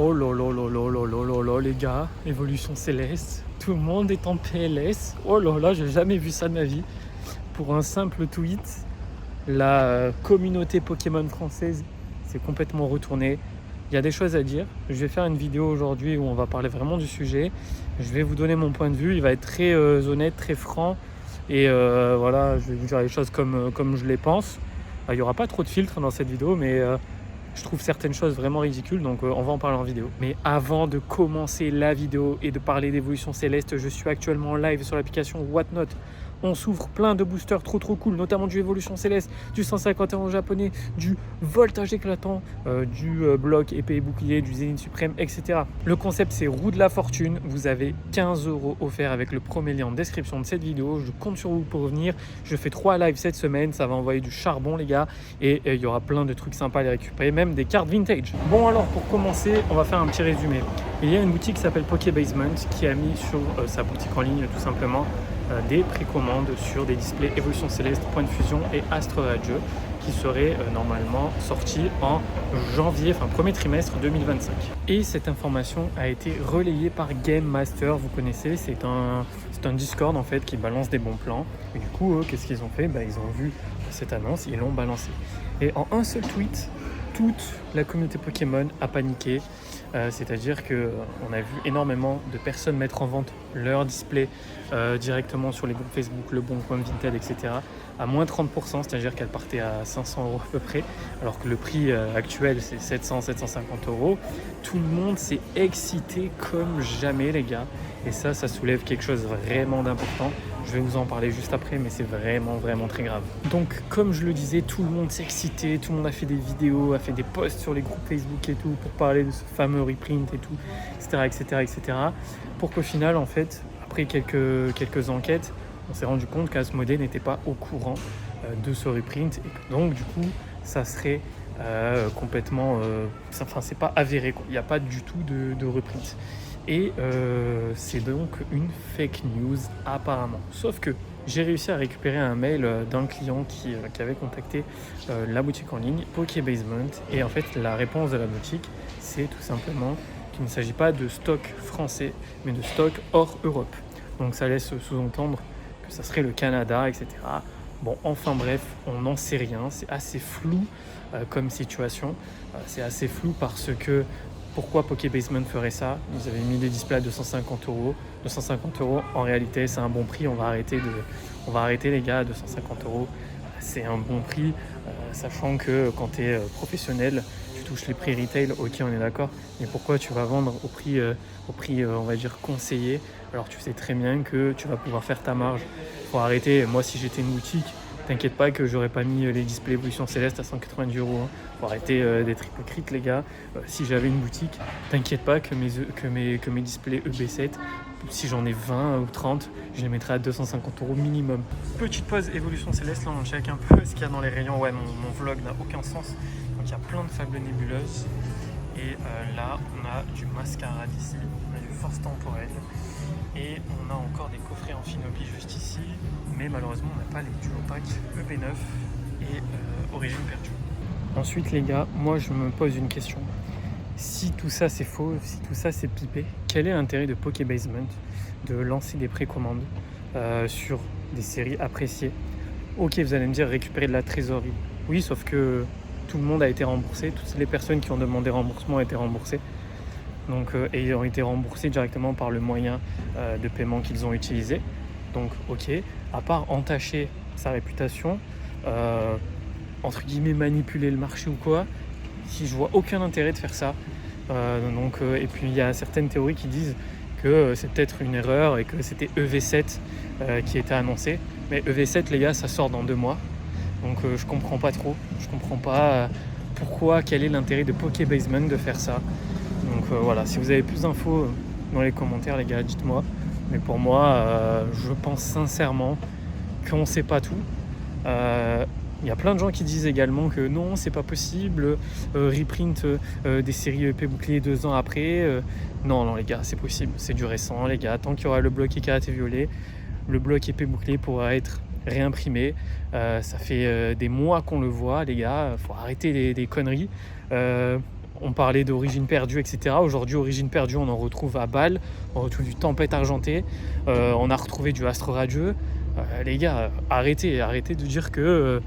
Oh là là là là là là là là, les gars, Évolution Céleste, tout le monde est en PLS. Oh là là, j'ai jamais vu ça de ma vie. Pour un simple tweet, la communauté Pokémon française s'est complètement retournée. Il y a des choses à dire. Je vais faire une vidéo aujourd'hui où on va parler vraiment du sujet. Je vais vous donner mon point de vue. Il va être très honnête, très franc. Et voilà, je vais vous dire les choses comme je les pense. Il n'y aura pas trop de filtres dans cette vidéo, mais je trouve certaines choses vraiment ridicules, donc on va en parler en vidéo. Mais avant de commencer la vidéo et de parler d'Évolution Céleste, je suis actuellement en live sur l'application Whatnot. On s'ouvre plein de boosters trop cool, notamment du Évolution Céleste, du 151 japonais, du voltage éclatant, du bloc épée et bouclier, du Zénith suprême, etc. Le concept c'est roue de la fortune. Vous avez 15 € offerts avec le premier lien en description de cette vidéo. Je compte sur vous pour revenir. Je fais 3 lives cette semaine, ça va envoyer du charbon les gars. Et il y aura plein de trucs sympas à les récupérer, même des cartes vintage. Bon alors pour commencer, on va faire un petit résumé. Il y a une boutique qui s'appelle Pokébasement qui a mis sur sa boutique en ligne tout simplement des précommandes sur des displays Évolution Céleste, Point de Fusion et Astre Radio qui seraient normalement sortis en janvier, enfin premier trimestre 2025. Et cette information a été relayée par Game Master, vous connaissez, c'est un Discord en fait qui balance des bons plans. Et du coup, qu'est-ce qu'ils ont fait? Ils ont vu cette annonce, ils l'ont balancée. Et en un seul tweet, toute la communauté Pokémon a paniqué. C'est-à-dire qu'on a vu énormément de personnes mettre en vente leur display directement sur les groupes Facebook, Le Bon Coin, Vinted, etc. à moins 30%, c'est-à-dire qu'elle partait à 500 € à peu près, alors que le prix actuel c'est 700-750 €. Tout le monde s'est excité comme jamais les gars, et ça soulève quelque chose vraiment d'important. Je vais vous en parler juste après, mais c'est vraiment très grave. Donc comme je le disais, tout le monde s'est excité, tout le monde a fait des vidéos, a fait des posts sur les groupes Facebook et tout pour parler de ce fameux reprint et tout, etc. Pour qu'au final, en fait, après quelques enquêtes, on s'est rendu compte qu'Asmodée n'était pas au courant de ce reprint et que donc du coup, ça serait complètement... c'est pas avéré, quoi. Il n'y a pas du tout de reprint. Et c'est donc une fake news apparemment. Sauf que j'ai réussi à récupérer un mail d'un client qui avait contacté la boutique en ligne, Pokébasement. Et en fait, la réponse de la boutique, c'est tout simplement qu'il ne s'agit pas de stock français, mais de stock hors Europe. Donc ça laisse sous-entendre que ça serait le Canada, etc. Bon, enfin bref, on n'en sait rien. C'est assez flou comme situation. C'est assez flou parce que pourquoi Pokébasement ferait ça? Ils avaient mis des displays à 250 €. 250 €, en réalité, c'est un bon prix. On va arrêter les gars à 250 €. C'est un bon prix, sachant que quand tu es professionnel, tu touches les prix retail, ok, on est d'accord. Mais pourquoi tu vas vendre au prix, on va dire, conseillé, alors tu sais très bien que tu vas pouvoir faire ta marge? Faut arrêter. Moi, si j'étais une boutique, t'inquiète pas que j'aurais pas mis les displays Évolution Céleste à 190 €. Hein. Faut arrêter d'être hypocrite les gars. Si j'avais une boutique, t'inquiète pas que mes displays EB7, si j'en ai 20 ou 30, je les mettrais à 250 € minimum. Petite pause Évolution Céleste, là on check un peu ce qu'il y a dans les rayons. Ouais, mon vlog n'a aucun sens. Donc il y a plein de fables nébuleuses. Et là on a du mascara d'ici, on a du force temporelle. Et on a encore des coffrets en Finopie juste ici, mais malheureusement on n'a pas les duo packs EP9 et Origine perdue. Ensuite les gars, moi je me pose une question. Si tout ça c'est faux, si tout ça c'est pipé, quel est l'intérêt de Pokébasement de lancer des précommandes sur des séries appréciées? Ok, vous allez me dire récupérer de la trésorerie. Oui, sauf que tout le monde a été remboursé, toutes les personnes qui ont demandé remboursement ont été remboursées. Donc, et ils ont été remboursés directement par le moyen de paiement qu'ils ont utilisé. Donc ok, à part entacher sa réputation, entre guillemets manipuler le marché ou quoi, si je vois aucun intérêt de faire ça. Et puis il y a certaines théories qui disent que c'est peut-être une erreur et que c'était EV7 qui était annoncé. Mais EV7 les gars, ça sort dans 2 mois. Donc je comprends pas trop, je comprends pas pourquoi, quel est l'intérêt de Pokébasement de faire ça. Donc voilà, si vous avez plus d'infos dans les commentaires les gars, dites-moi. Mais pour moi, je pense sincèrement qu'on ne sait pas tout. Il y a plein de gens qui disent également que non, c'est pas possible, reprint des séries EP bouclier 2 ans après. Non les gars, c'est possible, c'est du récent les gars. Tant qu'il y aura le bloc écarlate et violet, le bloc épée bouclier pourra être réimprimé. Ça fait des mois qu'on le voit les gars, faut arrêter des conneries. On parlait d'Origine perdue, etc. Aujourd'hui, Origine perdue, on en retrouve à Bâle, on retrouve du Tempête argentée, on a retrouvé du Astre radieux. Les gars, arrêtez de dire que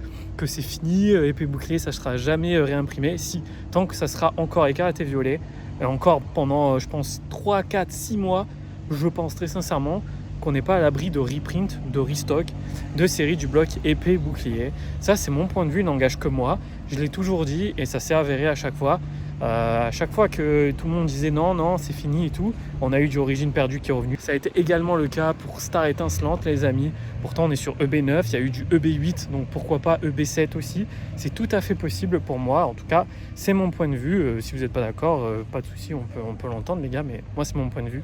c'est fini, épée bouclier, ça ne sera jamais réimprimé. Si, tant que ça sera encore écarté violet, encore pendant, je pense, 3, 4, 6 mois, je pense très sincèrement qu'on n'est pas à l'abri de reprint, de restock, de séries du bloc épée bouclier. Ça, c'est mon point de vue, il n'engage que moi. Je l'ai toujours dit et ça s'est avéré à chaque fois. À chaque fois que tout le monde disait non, c'est fini et tout, on a eu du Origine perdue qui est revenu. Ça a été également le cas pour Star étincelante, les amis. Pourtant, on est sur EB9, il y a eu du EB8, donc pourquoi pas EB7 aussi. C'est tout à fait possible pour moi. En tout cas, c'est mon point de vue. Si vous n'êtes pas d'accord, pas de souci, on peut l'entendre, les gars, mais moi, c'est mon point de vue.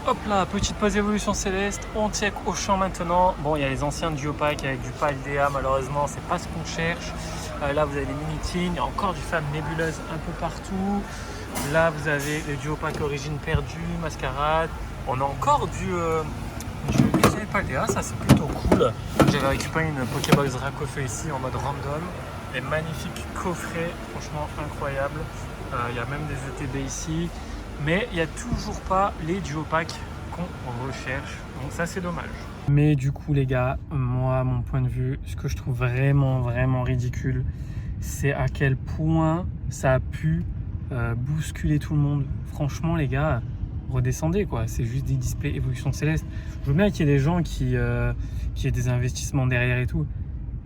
Hop là, petite pause évolution céleste, on check au champ maintenant. Bon, il y a les anciens Duopack avec du Paldea, malheureusement, c'est pas ce qu'on cherche. Là, vous avez les Mini-Teen, il y a encore du Femme Nébuleuse un peu partout. Là, vous avez le Duopack Origine perdue, Mascarade. On a encore du Paldea, ça c'est plutôt cool. J'avais récupéré une Pokébox Dracofeu ici en mode random. Des magnifiques coffrets, franchement incroyables. Il y a même des ETB ici. Mais il n'y a toujours pas les Duopack qu'on recherche. Donc ça, c'est dommage. Mais du coup, les gars, moi, mon point de vue, ce que je trouve vraiment ridicule, c'est à quel point ça a pu bousculer tout le monde. Franchement, les gars, redescendez, quoi. C'est juste des displays évolution céleste. Je veux bien qu'il y ait des gens qui aient des investissements derrière et tout.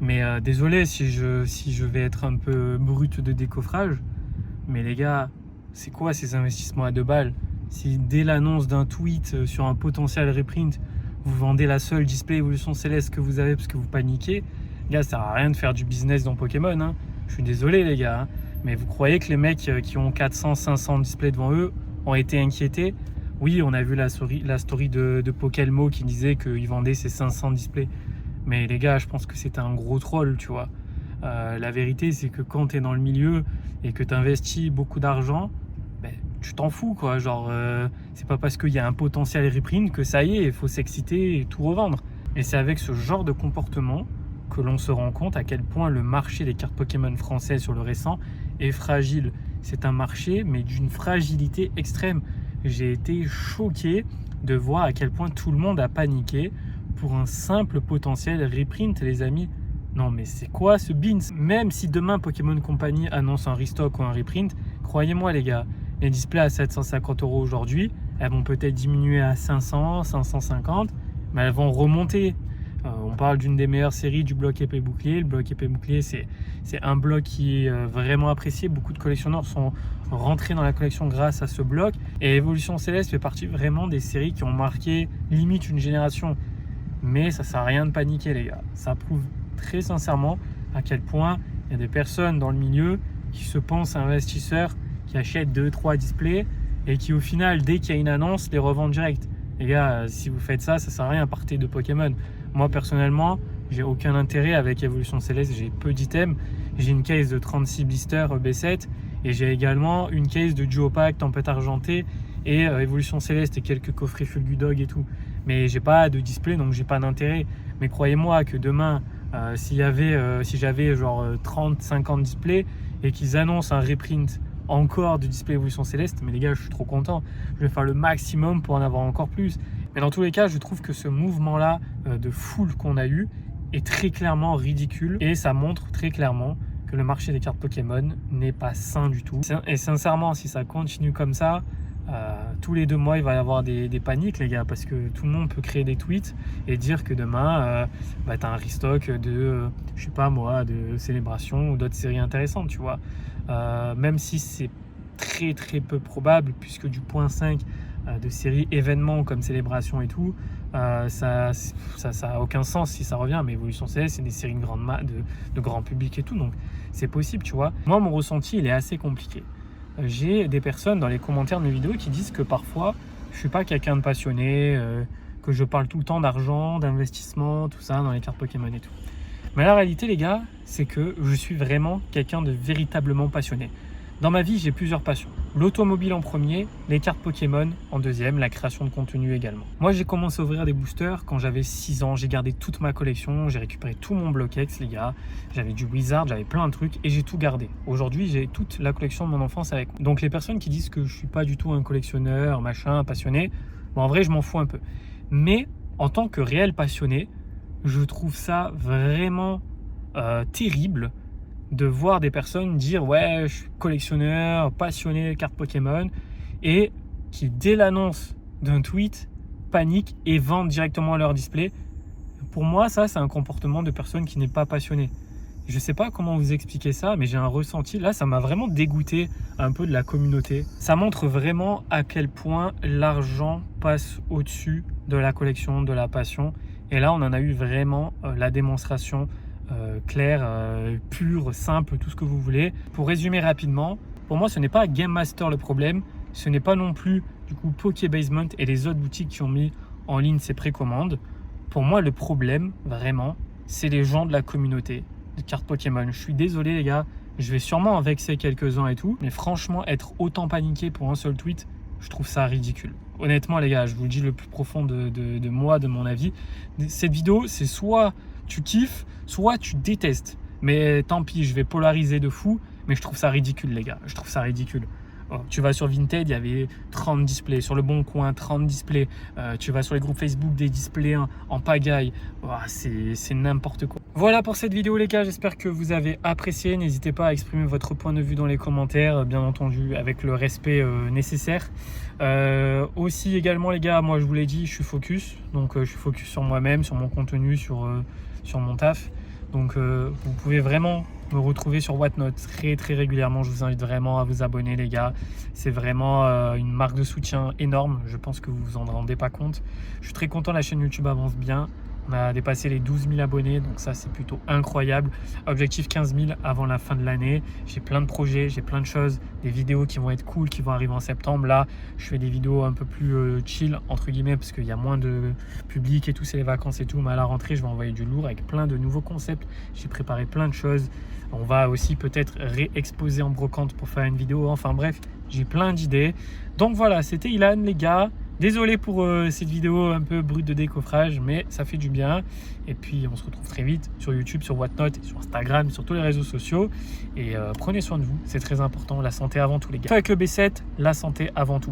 Mais désolé si je vais être un peu brut de décoffrage. Mais les gars, c'est quoi ces investissements à 2 balles? Si dès l'annonce d'un tweet sur un potentiel reprint, vous vendez la seule display évolution céleste que vous avez parce que vous paniquez, les gars, ça sert à rien de faire du business dans Pokémon. Hein. Je suis désolé, les gars. Hein. Mais vous croyez que les mecs qui ont 400, 500 displays devant eux ont été inquiétés? Oui, on a vu la story de Pokelmo qui disait qu'il vendait ses 500 displays. Mais les gars, je pense que c'était un gros troll, tu vois. La vérité, c'est que quand tu es dans le milieu et que tu investis beaucoup d'argent, tu t'en fous, quoi. Genre, c'est pas parce qu'il y a un potentiel reprint que ça y est, il faut s'exciter et tout revendre. Et c'est avec ce genre de comportement que l'on se rend compte à quel point le marché des cartes Pokémon françaises sur le récent est fragile. C'est un marché, mais d'une fragilité extrême. J'ai été choqué de voir à quel point tout le monde a paniqué pour un simple potentiel reprint, les amis. Non, mais c'est quoi ce beans? Même si demain Pokémon Company annonce un restock ou un reprint, croyez-moi, les gars, les displays à 750 € aujourd'hui, elles vont peut-être diminuer à 500, 550, mais elles vont remonter. On parle d'une des meilleures séries du bloc épée bouclier. Le bloc épée bouclier, c'est un bloc qui est vraiment apprécié. Beaucoup de collectionneurs sont rentrés dans la collection grâce à ce bloc. Et Évolution Céleste fait partie vraiment des séries qui ont marqué limite une génération. Mais ça sert à rien de paniquer, les gars. Ça prouve très sincèrement à quel point il y a des personnes dans le milieu qui se pensent investisseurs, qui achètent 2-3 displays et qui au final, dès qu'il y a une annonce, les revendent direct. Les gars, si vous faites ça, ça sert à rien, partez de Pokémon. Moi personnellement, j'ai aucun intérêt avec Évolution Céleste, j'ai peu d'items. J'ai une case de 36 blisters B7 et j'ai également une case de Duopack, Tempête argentée et Évolution Céleste et quelques coffrets Fulgudog et tout. Mais j'ai pas de display, donc j'ai pas d'intérêt. Mais croyez-moi que demain, si j'avais genre 30-50 displays et qu'ils annoncent un reprint encore de display Évolution Céleste, mais les gars, je suis trop content. Je vais faire le maximum pour en avoir encore plus. Mais dans tous les cas, je trouve que ce mouvement-là de foule qu'on a eu est très clairement ridicule et ça montre très clairement que le marché des cartes Pokémon n'est pas sain du tout. Et sincèrement, si ça continue comme ça, tous les 2 mois, il va y avoir des paniques, les gars, parce que tout le monde peut créer des tweets et dire que demain, tu as un restock de, je sais pas moi, de Célébration ou d'autres séries intéressantes, tu vois. Même si c'est très peu probable, puisque du point 5 de séries événements comme Célébration et tout, ça a aucun sens si ça revient. Mais Évolution Céleste, c'est des séries de grand public et tout, donc c'est possible, tu vois. Moi, mon ressenti, il est assez compliqué. J'ai des personnes dans les commentaires de mes vidéos qui disent que parfois je suis pas quelqu'un de passionné, que je parle tout le temps d'argent, d'investissement, tout ça dans les cartes Pokémon et tout. Mais la réalité, les gars, c'est que je suis vraiment quelqu'un de véritablement passionné. Dans ma vie, j'ai plusieurs passions. l'automobile en premier, les cartes Pokémon en deuxième, la création de contenu également. Moi, j'ai commencé à ouvrir des boosters quand j'avais 6 ans. J'ai gardé toute ma collection, j'ai récupéré tout mon Block-X, les gars. J'avais du Wizard, j'avais plein de trucs et j'ai tout gardé. Aujourd'hui, j'ai toute la collection de mon enfance avec moi. Donc, les personnes qui disent que je suis pas du tout un collectionneur, machin, un passionné, bon, en vrai, je m'en fous un peu. Mais en tant que réel passionné, je trouve ça vraiment terrible de voir des personnes dire ouais, je suis collectionneur, passionné de cartes Pokémon, et qui dès l'annonce d'un tweet paniquent et vendent directement leur display. Pour moi, ça c'est un comportement de personne qui n'est pas passionnée. Je sais pas comment vous expliquer ça, mais j'ai un ressenti, là ça m'a vraiment dégoûté un peu de la communauté. Ça montre vraiment à quel point l'argent passe au-dessus de la collection, de la passion, et là on en a eu vraiment la démonstration clair, pur, simple, tout ce que vous voulez. Pour résumer rapidement, pour moi ce n'est pas Game Master le problème, ce n'est pas non plus du coup Pokébasement et les autres boutiques qui ont mis en ligne ces précommandes. Pour moi le problème vraiment c'est les gens de la communauté de cartes Pokémon. Je suis désolé les gars, je vais sûrement en vexer quelques-uns et tout, mais franchement être autant paniqué pour un seul tweet, je trouve ça ridicule. Honnêtement les gars, je vous le dis le plus profond de moi, de mon avis, cette vidéo c'est soit tu kiffes, soit tu détestes. Mais tant pis, je vais polariser de fou, mais je trouve ça ridicule les gars, je trouve ça ridicule. Tu vas sur Vinted, il y avait 30 displays. Sur Le Bon Coin, 30 displays. Tu vas sur les groupes Facebook, des displays en pagaille. C'est n'importe quoi. Voilà pour cette vidéo les gars, j'espère que vous avez apprécié. N'hésitez pas à exprimer votre point de vue dans les commentaires, bien entendu avec le respect nécessaire. Aussi également les gars, moi je vous l'ai dit, je suis focus. Donc je suis focus sur moi-même, sur mon contenu, sur mon taf. Donc vous pouvez vraiment me retrouver sur Whatnot très régulièrement. Je vous invite vraiment à vous abonner les gars. C'est vraiment une marque de soutien énorme. Je pense que vous vous en rendez pas compte. Je suis très content, la chaîne YouTube avance bien. On a dépassé les 12 000 abonnés, donc ça c'est plutôt incroyable. Objectif 15 000 avant la fin de l'année. J'ai plein de projets, j'ai plein de choses, des vidéos qui vont être cool, qui vont arriver en septembre. Là, je fais des vidéos un peu plus chill, entre guillemets, parce qu'il y a moins de public et tout, c'est les vacances et tout. Mais à la rentrée, je vais envoyer du lourd avec plein de nouveaux concepts. J'ai préparé plein de choses. On va aussi peut-être réexposer en brocante pour faire une vidéo. Enfin bref, j'ai plein d'idées. Donc voilà, c'était Ilan les gars. Désolé pour cette vidéo un peu brute de décoffrage, mais ça fait du bien. Et puis on se retrouve très vite sur YouTube, sur Whatnot, sur Instagram, sur tous les réseaux sociaux. Et prenez soin de vous, c'est très important. La santé avant tout les gars. Avec le B7, la santé avant tout.